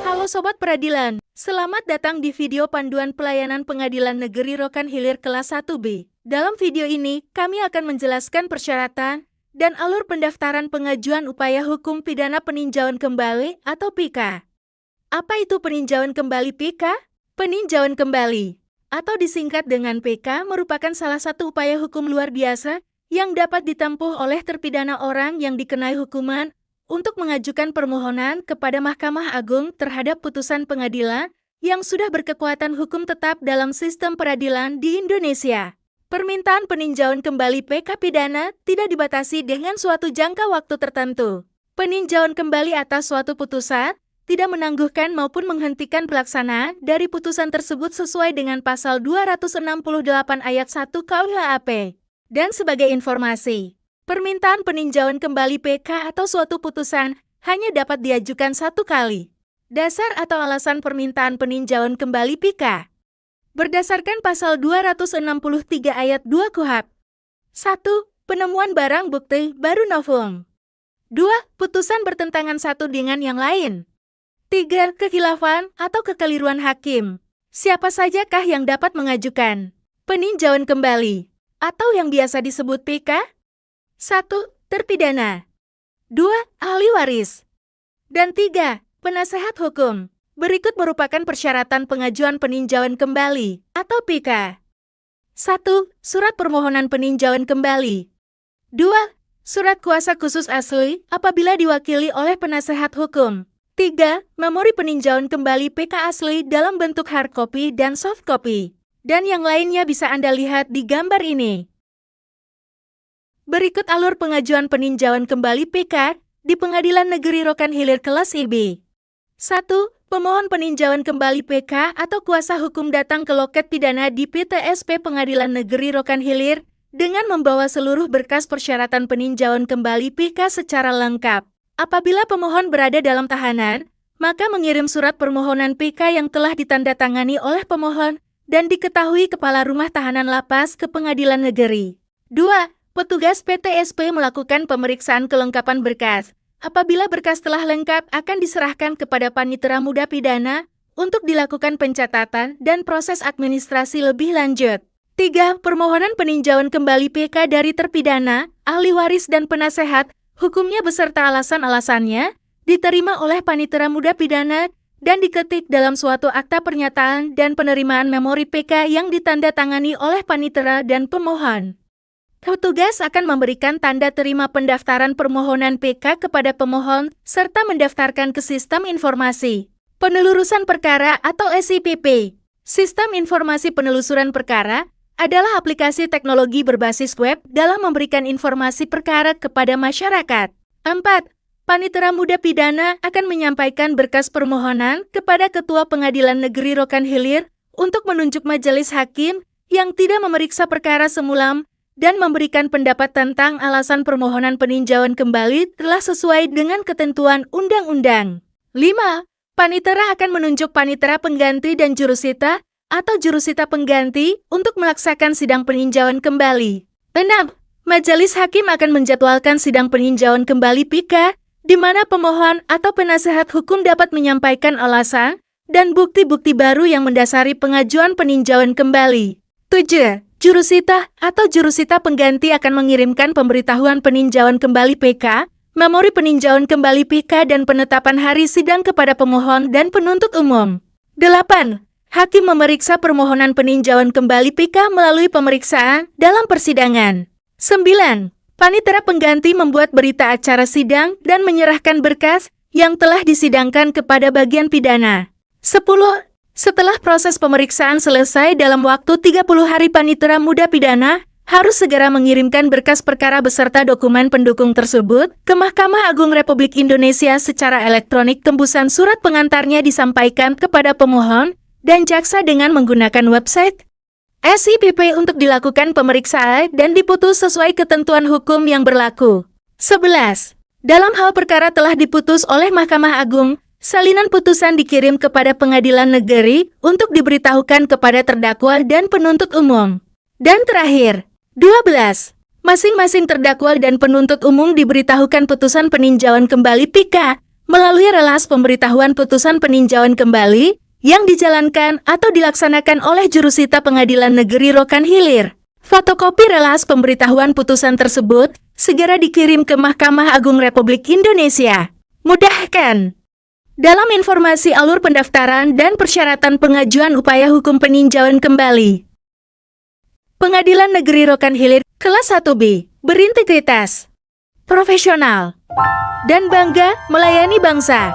Halo Sobat Peradilan, selamat datang di video panduan pelayanan Pengadilan Negeri Rokan Hilir kelas 1B. Dalam video ini, kami akan menjelaskan persyaratan dan alur pendaftaran pengajuan upaya hukum pidana peninjauan kembali atau PIKA. Apa itu peninjauan kembali PIKA? Peninjauan kembali, atau disingkat dengan PK, merupakan salah satu upaya hukum luar biasa yang dapat ditempuh oleh terpidana orang yang dikenai hukuman untuk mengajukan permohonan kepada Mahkamah Agung terhadap putusan pengadilan yang sudah berkekuatan hukum tetap dalam sistem peradilan di Indonesia. Permintaan peninjauan kembali PK pidana tidak dibatasi dengan suatu jangka waktu tertentu. Peninjauan kembali atas suatu putusan tidak menangguhkan maupun menghentikan pelaksanaan dari putusan tersebut sesuai dengan pasal 268 ayat 1 KUHP. Dan sebagai informasi, permintaan peninjauan kembali PK atau suatu putusan hanya dapat diajukan satu kali. Dasar atau alasan permintaan peninjauan kembali PIKA berdasarkan pasal 263 ayat 2 KUHP. 1. Penemuan barang bukti baru novum. 2. Putusan bertentangan satu dengan yang lain. 3. Kekhilafan atau kekeliruan hakim. Siapa sajakah yang dapat mengajukan peninjauan kembali atau yang biasa disebut PIKA? 1. Terpidana. 2. Ahli waris. Dan 3. Penasehat hukum. Berikut merupakan persyaratan pengajuan peninjauan kembali atau PIKA. 1. Surat permohonan peninjauan kembali. 2. Surat kuasa khusus asli apabila diwakili oleh penasehat hukum. 3. Memori peninjauan kembali PK asli dalam bentuk hard copy dan soft copy. Dan yang lainnya bisa Anda lihat di gambar ini. Berikut alur pengajuan peninjauan kembali PK di Pengadilan Negeri Rokan Hilir kelas IB. 1. Pemohon peninjauan kembali PK atau kuasa hukum datang ke loket pidana di PTSP Pengadilan Negeri Rokan Hilir dengan membawa seluruh berkas persyaratan peninjauan kembali PK secara lengkap. Apabila pemohon berada dalam tahanan, maka mengirim surat permohonan PK yang telah ditandatangani oleh pemohon dan diketahui Kepala Rumah Tahanan Lapas ke Pengadilan Negeri. 2. Petugas PTSP melakukan pemeriksaan kelengkapan berkas. Apabila berkas telah lengkap, akan diserahkan kepada Panitera Muda Pidana untuk dilakukan pencatatan dan proses administrasi lebih lanjut. 3. Permohonan peninjauan kembali PK dari terpidana, ahli waris dan penasehat hukumnya beserta alasan-alasannya diterima oleh Panitera Muda Pidana dan diketik dalam suatu akta pernyataan dan penerimaan memori PK yang ditandatangani oleh Panitera dan pemohon. Petugas akan memberikan tanda terima pendaftaran permohonan PK kepada pemohon serta mendaftarkan ke Sistem Informasi Penelusuran Perkara atau SIPP. Sistem Informasi Penelusuran Perkara adalah aplikasi teknologi berbasis web dalam memberikan informasi perkara kepada masyarakat. 4. Panitera Muda Pidana akan menyampaikan berkas permohonan kepada Ketua Pengadilan Negeri Rokan Hilir untuk menunjuk majelis hakim yang tidak memeriksa perkara semula dan memberikan pendapat tentang alasan permohonan peninjauan kembali telah sesuai dengan ketentuan undang-undang. 5. Panitera akan menunjuk panitera pengganti dan jurusita atau jurusita pengganti untuk melaksanakan sidang peninjauan kembali. 6. Majelis hakim akan menjadwalkan sidang peninjauan kembali PIKA, di mana pemohon atau penasehat hukum dapat menyampaikan alasan dan bukti-bukti baru yang mendasari pengajuan peninjauan kembali. 7. Jurusita atau jurusita pengganti akan mengirimkan pemberitahuan peninjauan kembali PK, memori peninjauan kembali PK dan penetapan hari sidang kepada pemohon dan penuntut umum. 8. Hakim memeriksa permohonan peninjauan kembali PK melalui pemeriksaan dalam persidangan. 9. Panitera pengganti membuat berita acara sidang dan menyerahkan berkas yang telah disidangkan kepada bagian pidana. 10. Setelah proses pemeriksaan selesai dalam waktu 30 hari, Panitera Muda Pidana harus segera mengirimkan berkas perkara beserta dokumen pendukung tersebut ke Mahkamah Agung Republik Indonesia secara elektronik. Tembusan surat pengantarnya disampaikan kepada pemohon dan jaksa dengan menggunakan website SIPP untuk dilakukan pemeriksaan dan diputus sesuai ketentuan hukum yang berlaku. 11. Dalam hal perkara telah diputus oleh Mahkamah Agung, salinan putusan dikirim kepada pengadilan negeri untuk diberitahukan kepada terdakwa dan penuntut umum. Dan terakhir, 12. Masing-masing terdakwa dan penuntut umum diberitahukan putusan peninjauan kembali PK melalui relas pemberitahuan putusan peninjauan kembali yang dijalankan atau dilaksanakan oleh jurusita Pengadilan Negeri Rokan Hilir. Fotokopi relas pemberitahuan putusan tersebut segera dikirim ke Mahkamah Agung Republik Indonesia. Mudahkan. Dalam informasi alur pendaftaran dan persyaratan pengajuan upaya hukum peninjauan kembali. Pengadilan Negeri Rokan Hilir kelas 1B berintegritas, profesional, dan bangga melayani bangsa.